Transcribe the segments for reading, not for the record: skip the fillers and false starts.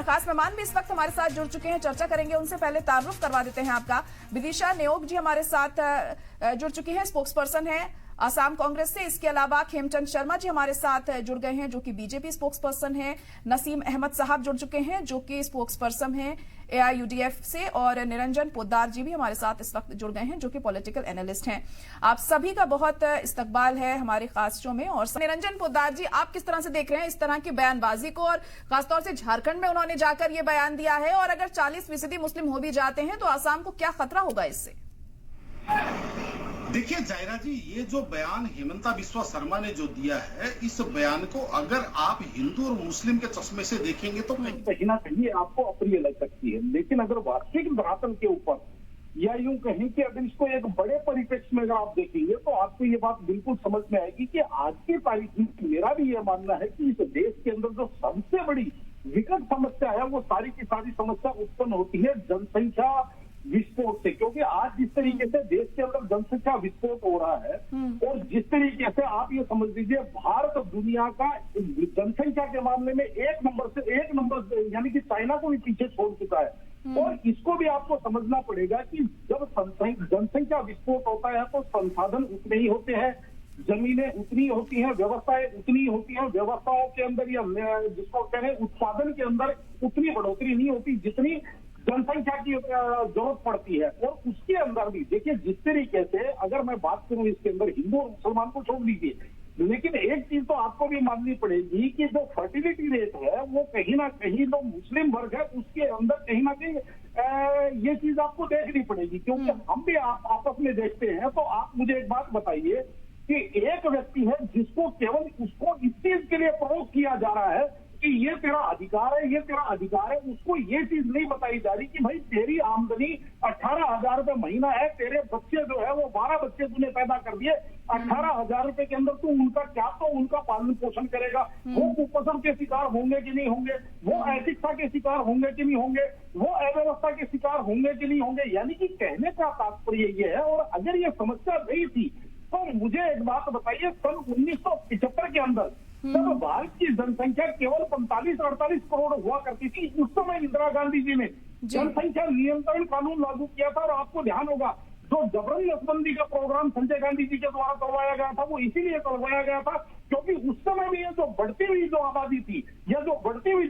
खास मेहमान भी इस वक्त हमारे साथ जुड़ चुके हैं, चर्चा करेंगे उनसे। पहले तारुफ करवा देते हैं आपका। विदिशा नेओग जी हमारे साथ जुड़ चुकी हैं, स्पोक्स पर्सन है असम कांग्रेस से। इसके अलावा खेमचंद शर्मा जी हमारे साथ जुड़ गए हैं, जो कि बीजेपी स्पोक्स पर्सन है। नसीम अहमद साहब जुड़ चुके हैं, जो कि स्पोक्स पर्सन है AIUDF से। और निरंजन पोद्दार जी भी हमारे साथ इस वक्त जुड़ गए हैं, जो कि पॉलिटिकल एनालिस्ट हैं। आप सभी का बहुत इस्तकबाल है हमारे खास शो में। और निरंजन पोद्दार जी, आप किस तरह से देख रहे हैं इस तरह की बयानबाजी को, और खासतौर से झारखंड में उन्होंने जाकर ये बयान दिया है, और अगर 40% मुस्लिम हो भी जाते हैं तो आसाम को क्या खतरा होगा इससे? देखिए जायरा जी, ये जो बयान हेमंता बिस्वा शर्मा ने जो दिया है, इस बयान को अगर आप हिंदू और मुस्लिम के चश्मे से देखेंगे तो कहीं ना कहीं आपको अप्रिय लग सकती है, लेकिन अगर वास्तविक धरातल के ऊपर या यूं कहें कि अगर इसको एक बड़े परिप्रेक्ष्य में अगर आप देखेंगे तो आपको ये बात बिल्कुल समझ में आएगी कि आज की तारीख में मेरा भी ये मानना है कि इस देश के अंदर जो सबसे बड़ी विकट समस्या है वो सारी की सारी समस्या उत्पन्न होती है जनसंख्या विस्फोट से। क्योंकि आज जिस तरीके से देश के अंदर जनसंख्या विस्फोट हो रहा है और जिस तरीके से आप ये समझ लीजिए भारत दुनिया का जनसंख्या के मामले में एक नंबर यानी कि चाइना को भी पीछे छोड़ चुका है। और इसको भी आपको समझना पड़ेगा कि जब जनसंख्या विस्फोट होता है तो संसाधन उतने ही होते हैं, जमीनें उतनी होती हैं, व्यवस्थाएं उतनी होती हैं, व्यवस्थाओं के अंदर या जिसको कहें उत्पादन के अंदर उतनी बढ़ोतरी नहीं होती जितनी जनसंख्या की जरूरत पड़ती है। और उसके अंदर भी देखिए जिस तरीके से अगर मैं बात करूं इसके अंदर हिंदू और मुसलमान को छोड़ दीजिए, लेकिन एक चीज तो आपको भी माननी पड़ेगी कि जो फर्टिलिटी रेट है वो कहीं ना कहीं जो मुस्लिम वर्ग है उसके अंदर कहीं ना कहीं ये चीज आपको देखनी पड़ेगी। क्योंकि हम भी आपस में देखते हैं। तो आप मुझे एक बात बताइए कि एक व्यक्ति है जिसको केवल उसको इस चीज के लिए प्रोवोक किया जा रहा है कि ये तेरा अधिकार है, ये तेरा अधिकार है, उसको ये चीज नहीं बताई जा रही कि भाई तेरी आमदनी 18,000 रुपए महीना है, तेरे बच्चे जो है वो 12 बच्चे तूने पैदा कर दिए, 18,000 रुपए के अंदर तू उनका क्या तो उनका पालन पोषण करेगा। वो कुपोषण के शिकार होंगे कि नहीं होंगे, वो अशिक्षा के शिकार होंगे कि नहीं होंगे, वो अव्यवस्था के शिकार होंगे कि नहीं होंगे। यानी कि कहने का तात्पर्य ये है। और अगर ये समस्या नहीं थी तो मुझे एक बात बताइए, सन 1975 के अंदर जब भारत की जनसंख्या केवल 45-48 करोड़ हुआ करती थी, उस समय इंदिरा गांधी जी ने जनसंख्या नियंत्रण कानून लागू किया था। और आपको ध्यान होगा जो जबरन नसबंदी का प्रोग्राम संजय गांधी जी के द्वारा करवाया गया था वो इसीलिए करवाया गया था क्योंकि उस समय में ये जो बढ़ती हुई जो आबादी थी या जो बढ़ती हुई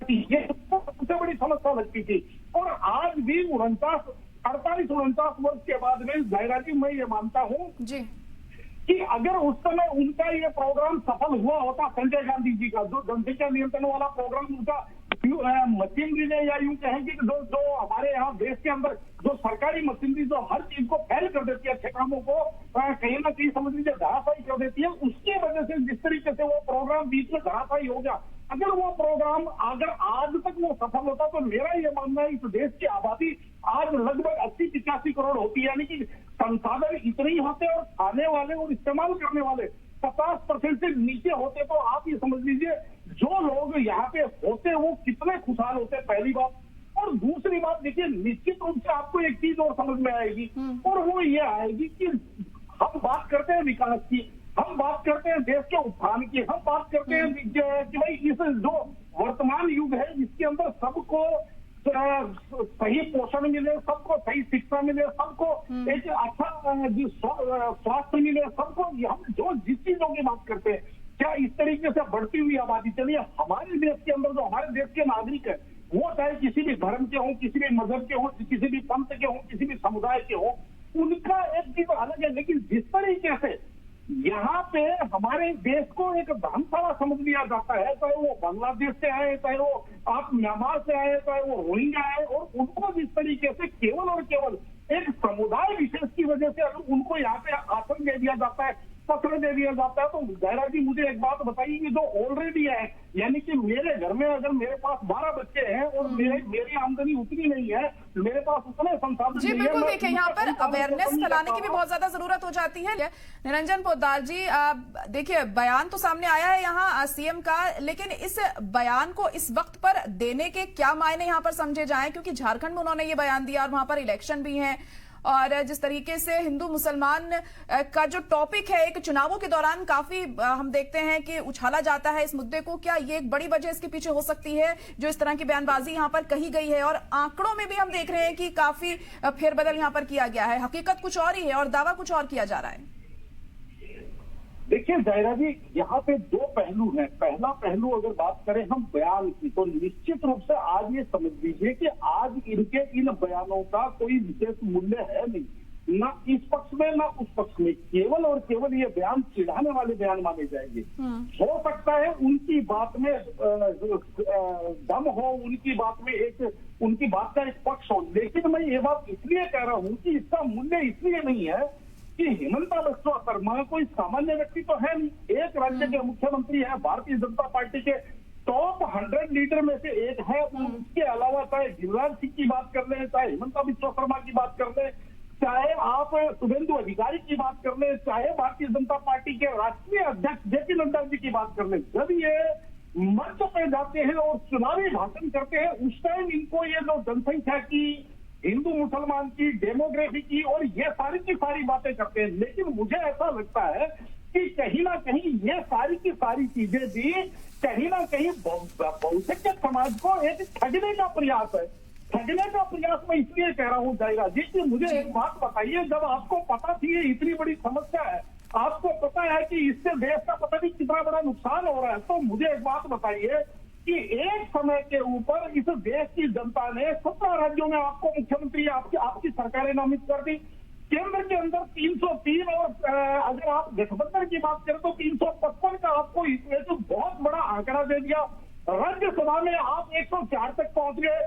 थी ये सबसे बड़ी समस्या लगती थी। और आज भी 48-49 वर्ष के बाद में जायरा जी मैं ये मानता हूँ कि अगर उस समय उनका ये प्रोग्राम सफल हुआ होता, संजय गांधी जी का जो जनसंख्या नियंत्रण वाला प्रोग्राम उनका मशीनरी ने या यूं कहें कि जो हमारे यहाँ देश के अंदर जो सरकारी मशीनरी जो हर चीज को फेल कर देती है, अच्छे कामों को कहीं ना कहीं समझ लीजिए धराशायी कर देती है, उसकी वजह से जिस तरीके से वो प्रोग्राम बीच में धराशायी हो गया, अगर वो प्रोग्राम अगर आज तक वो सफल होता तो मेरा ये मानना है इस देश की आबादी आज लगभग 80-85 करोड़ होती है। यानी कि संसाधन इतने ही होते और खाने वाले और इस्तेमाल करने वाले 50% से नीचे होते तो आप ये समझ लीजिए जो लोग यहाँ पे होते वो कितने खुशहाल होते, पहली बात। और दूसरी बात देखिए निश्चित रूप से आपको एक चीज और समझ में आएगी और वो ये आएगी कि हम बात करते हैं विकास की, हम बात करते हैं देश के उत्थान की, हम बात करते हैं कि भाई इस जो वर्तमान युग है इसके अंदर सबको सही पोषण मिले, सबको सही शिक्षा मिले, सबको एक अच्छा स्वास्थ्य मिले, सबको हम जो जिस चीजों की बात करते हैं क्या इस तरीके से बढ़ती हुई आबादी चलिए हमारे देश के अंदर जो हमारे देश के नागरिक है वो चाहे किसी भी धर्म के हों, किसी भी मजहब के हों, किसी भी पंथ के हों, किसी भी समुदाय के हों, उनका एक चीज अलग है। लेकिन जिस तरीके से यहाँ पे हमारे देश को एक धर्मशाला समझ लिया जाता है, चाहे वो बांग्लादेश से आए, चाहे वो आप म्यांमार से आए, चाहे वो रोहिंग्या आए, और उनको जिस तरीके से केवल और केवल एक समुदाय विशेष की वजह से अगर उनको यहाँ पे आसन दे दिया जाता है, पत्र दे दिया जाता है, तो जायरा जी मुझे एक बात बताइए कि जो ऑलरेडी है यानी कि मेरे घर में अगर मेरे पास 12 बच्चे हैं और मेरी आमदनी उतनी नहीं है, मेरे पास उतने संसाधन जी बिल्कुल देखिए यहाँ पर अवेयरनेस फैलाने की भी बहुत ज्यादा जरूरत हो जाती है। निरंजन पोद्दार जी देखिए बयान तो सामने आया है यहाँ सीएम का, लेकिन इस बयान को इस वक्त पर देने के क्या मायने यहाँ पर समझे जाएं, क्योंकि झारखंड में उन्होंने ये बयान दिया और वहां पर इलेक्शन भी है और जिस तरीके से हिंदू मुसलमान का जो टॉपिक है एक चुनावों के दौरान काफी हम देखते हैं कि उछाला जाता है इस मुद्दे को, क्या ये एक बड़ी वजह इसके पीछे हो सकती है जो इस तरह की बयानबाजी यहां पर कही गई है? और आंकड़ों में भी हम देख रहे हैं कि काफी फेरबदल यहां पर किया गया है, हकीकत कुछ और ही है और दावा कुछ और किया जा रहा है। देखिए जायरा जी, यहाँ पे दो पहलू हैं। पहला पहलू अगर बात करें हम बयान की, तो निश्चित रूप से आज ये समझ लीजिए कि आज इनके इन बयानों का कोई विशेष मूल्य है नहीं, ना इस पक्ष में ना उस पक्ष में। केवल और केवल ये बयान चिढ़ाने वाले बयान माने जाएंगे। हो सकता है उनकी बात में दम हो, उनकी बात में उनकी बात का एक पक्ष हो, लेकिन मैं ये बात इसलिए कह रहा हूँ कि इसका मूल्य इसलिए नहीं है कि हिमंता बिस्वा शर्मा कोई सामान्य व्यक्ति तो है नहीं। एक राज्य के मुख्यमंत्री है, भारतीय जनता पार्टी के टॉप 100 लीडर में से एक है। उसके अलावा चाहे गिरिराज सिंह की बात कर ले, चाहे हिमंता बिस्वा शर्मा की बात कर ले, चाहे आप शुभेंदु अधिकारी की बात कर ले, चाहे भारतीय जनता पार्टी के राष्ट्रीय अध्यक्ष जेपी नड्डा जी की बात कर ले, जब ये मंच पे जाते हैं और चुनावी भाषण करते हैं उस टाइम इनको ये जो जनसंख्या की, हिंदू मुसलमान की, डेमोग्राफी की और ये सारी की सारी बातें करते हैं। लेकिन मुझे ऐसा लगता है कि कहीं ना कहीं ये सारी की सारी चीजें भी कहीं ना कहीं बहुसंख्यक समाज को एक ठगने का प्रयास है। ठगने का प्रयास मैं इसलिए कह रहा हूँ जायरा जी कि मुझे एक बात बताइए, जब आपको पता थी ये इतनी बड़ी समस्या है, आपको पता है कि इससे देश का पता नहीं कितना बड़ा नुकसान हो रहा है, तो मुझे एक बात बताइए कि एक समय के ऊपर इस देश की जनता ने 17 राज्यों में आपको मुख्यमंत्री आपकी सरकारें नामित कर दी। केंद्र के अंदर 303 और अगर आप गठबंधन की बात करें तो 355 का आपको तो बहुत बड़ा आंकड़ा दे दिया। राज्यसभा में आप 104 तक पहुंच गए।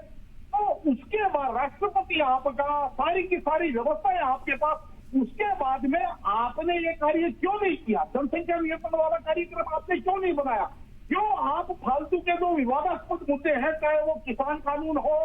तो उसके बाद राष्ट्रपति आपका, सारी की सारी व्यवस्थाएं आपके पास, उसके बाद में आपने ये कार्य क्यों नहीं किया? जनसंख्या नियंत्रण वाला कार्यक्रम आपने क्यों नहीं बनाया? क्यों आप फालतू के जो विवादास्पद मुद्दे हैं, चाहे वो किसान कानून हो,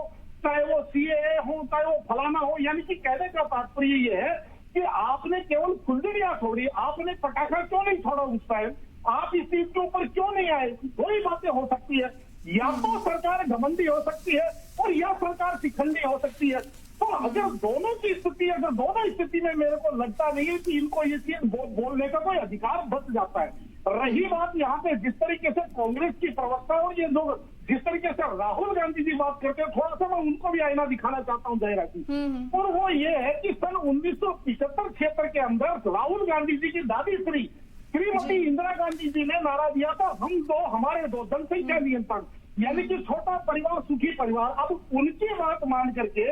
चाहे वो सीएए हो, चाहे वो फलाना हो, यानी कि कहने का तात्पर्य ये है कि आपने केवल फुलझड़ियां छोड़ी, आपने पटाखा क्यों नहीं छोड़ा उस टाइम? आप इस चीज के ऊपर क्यों नहीं आए? दो ही बातें हो सकती है, या तो सरकार घमंडी हो सकती है और या सरकार शिखंडी हो सकती है। तो अगर दोनों की स्थिति, अगर दोनों स्थिति में मेरे को लगता नहीं है कि इनको ये चीज बोलने का कोई अधिकार बच जाता है। रही बात यहाँ पे जिस तरीके से कांग्रेस की प्रवक्ता और ये लोग जिस तरीके से राहुल गांधी जी बात करते हैं, थोड़ा सा मैं उनको भी आईना दिखाना चाहता हूँ जायरा जी। और वो ये है कि सन 1975 क्षेत्र के अंदर राहुल गांधी जी की दादी श्रीमती इंदिरा गांधी जी ने नारा दिया था, हम दो हमारे दो, जनसंख्या नियंत्रण, यानी कि छोटा परिवार सुखी परिवार। अब उनकी बात मान करके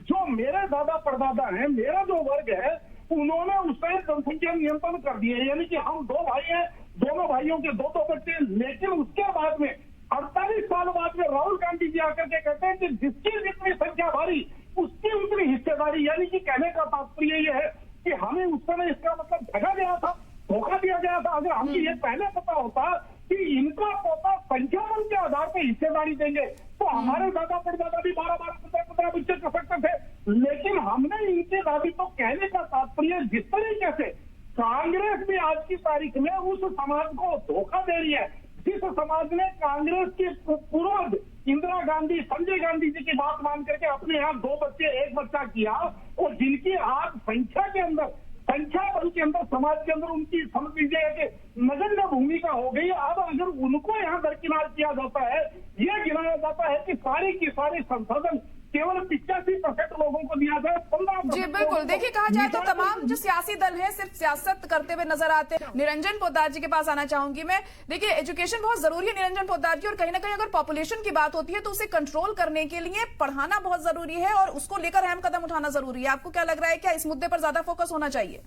जो मेरे दादा परदादा हैं, मेरा जो वर्ग है, उन्होंने उस टाइम जनसंख्या नियंत्रण कर दिए, यानी कि हम दो भाई हैं, दोनों भाइयों के दो बच्चे। लेकिन उसके बाद में 48 साल बाद में राहुल गांधी जी आकर के कहते हैं कि जिसकी जितनी संख्या भारी उसकी उतनी हिस्सेदारी, यानी कि कहने का तात्पर्य ये है कि हमें उस समय इसका मतलब ठगा गया था, धोखा दिया गया था। अगर हमें ये पहले पता होता कि इनका पोता संख्या बल के आधार पर हिस्सेदारी देंगे तो हमारे दादा परदादा भी 12-15 बच्चे कर सकते थे। लेकिन हमने इनकी दादी, तो कहने का तात्पर्य जिस तरीके से कांग्रेस भी आज की तारीख में उस समाज को धोखा दे रही है, जिस समाज ने कांग्रेस की पूर्व इंदिरा गांधी, संजय गांधी जी की बात मान करके अपने यहाँ 2 बच्चे 1 बच्चा किया, और जिनकी आज संख्या बल के अंदर समाज के अंदर उनकी समझ लीजिए कि नगण्य भूमिका हो गई। अब अगर उनको यहाँ दरकिनार किया जाता है, ये गिनाया जाता है कि सारी की सारी संसाधन केवल 85% लोगों को दिया जाए, 15%। जी बिल्कुल, देखिए कहा जाए तो तमाम जो सियासी दल हैं सिर्फ सियासत करते हुए नजर आते हैं। निरंजन पोद्दार जी के पास आना चाहूंगी मैं। देखिए एजुकेशन बहुत जरूरी है निरंजन पोद्दार जी, और कहीं ना कहीं अगर पॉपुलेशन की बात होती है तो उसे कंट्रोल करने के लिए पढ़ाना बहुत जरूरी है और उसको लेकर अहम कदम उठाना जरूरी है। आपको क्या लग रहा है, क्या इस मुद्दे पर ज्यादा फोकस होना चाहिए?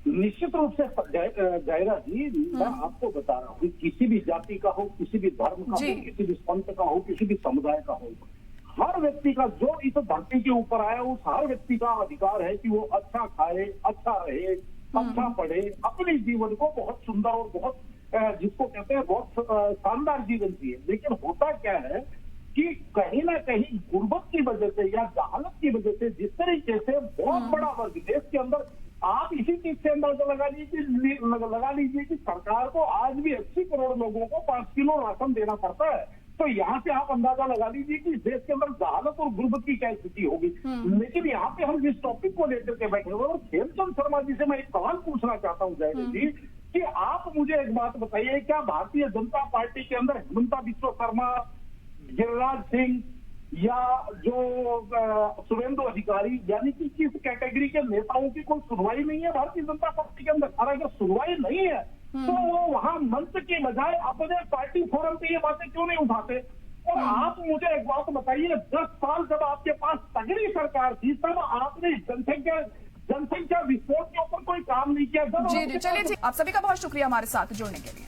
निश्चित रूप से जायरा जी, मैं आपको बता रहा हूँ, किसी भी जाति का हो, किसी भी धर्म का हो, किसी भी पंथ का हो, किसी भी समुदाय का हो, हर व्यक्ति का जो इस धरती के ऊपर आया, उस हर व्यक्ति का अधिकार है कि वो अच्छा खाए, अच्छा रहे, अच्छा पढ़े, अपने जीवन को बहुत सुंदर और बहुत जिसको कहते हैं बहुत शानदार जीवन जिए। लेकिन होता क्या है कि कहीं ना कहीं गुर्बत की वजह से या जहालत की वजह से जिस तरीके से बहुत बड़ा वर्ग देश के अंदर, आप इसी चीज से अंदाजा लगा लीजिए कि सरकार को आज भी 80 करोड़ लोगों को 5 किलो राशन देना पड़ता है। तो यहाँ से आप अंदाजा लगा लीजिए कि इस देश के अंदर जहालत और गुर्बत की क्या स्थिति होगी। लेकिन यहाँ पे हम जिस टॉपिक को लेकर के बैठे हुए और खेमचंद शर्मा जी से मैं एक सवाल पूछना चाहता हूँ जयदेव जी कि आप मुझे एक बात बताइए, क्या भारतीय जनता पार्टी के अंदर हिमंता बिस्वा शर्मा, गिरिराज सिंह या जो शुभेंदु अधिकारी यानी कि किस कैटेगरी के नेताओं की कोई सुनवाई नहीं है भारतीय जनता पार्टी के अंदर? और अगर सुनवाई नहीं है तो वो वहां मंच के बजाय अपने पार्टी फोरम पे ये बातें क्यों नहीं उठाते? और आप मुझे एक बात बताइए, 10 साल जब आपके पास तगड़ी सरकार थी तब आपने जनसंख्या विस्फोट के ऊपर कोई काम नहीं किया। जी, चलिए, आप सभी का बहुत शुक्रिया हमारे साथ जुड़ने के लिए।